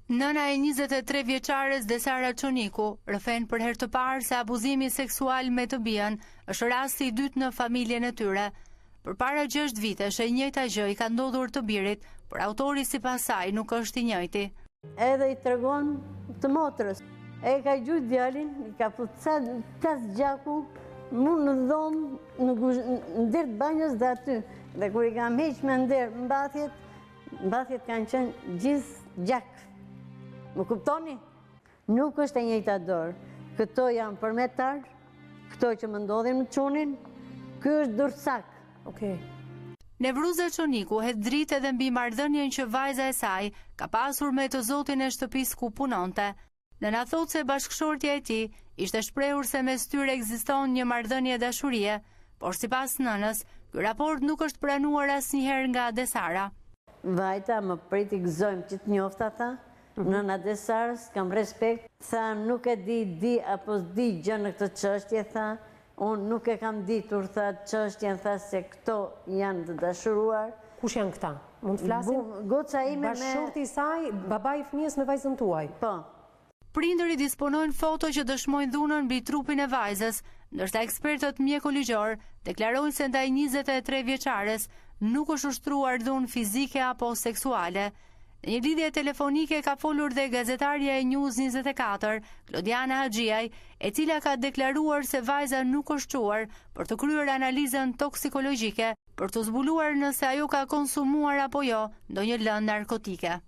Nëna e 23 vjeçares Desara Çoniku rrëfen për herë të parë se abuzimi seksual me të bijën është rasti i dytë në familjen e tyre. Përpara 6 vitesh e njëjta gjë i ka ndodhur të birit, por autori sipas saj nuk është i njëjti. Edhe i tregon të motrës. E ka gjujt djalin, i ka plas gjaku, mu në dhomë, në dirë të banjës dhe aty. Dhe kur i kam heq me ndërë mbathjet kanë qenë gjithë gjak. Më kuptoni? Nuk është e njëjta dorë. Këto janë përmetar, këto që më ndodhin më çonin, ky është dursak. Nevruza Çoniku het dritë edhe mbi marrëdhënien që vajza e saj ka pasur me të zotin e shtëpisë ku punonte. Nëna thotë se bashkëshortja e tij ishte shprehur se mes tyre ekziston një marrëdhënie dashurie, por sipas nënës, ky raport nuk është pranuar asnjëherë nga Desara. Vajta më priti gëzojmë që të njofta tha. Nëna Desarës, kam respekt, tha nuk e di apo di gjë në këtë çështje, tha, unë nuk e kam ditur, tha, çështjen, tha, se këto janë të dashuruar. Kush janë këta? Mund të flasim? Goca ime me... Bashkëshorti i saj, babai i fëmijës me vajzën tuaj. Po. Prindërit disponojnë foto që dëshmojnë dhunën mbi trupin e vajzës, ndërsa ekspertët mjekoligjor deklarojnë se ndaj 23 vjeçares nuk është ushtruar dhunë fizike apo seksuale. Në një lidhje telefonike ka folur dhe gazetarja e News 24, Klodiana Haxhiaj, e cila ka deklaruar se vajza nuk është çuar për të kryer analizën toksikologjike për të zbuluar nëse ajo ka konsumuar apo jo ndonjë lëndë narkotike.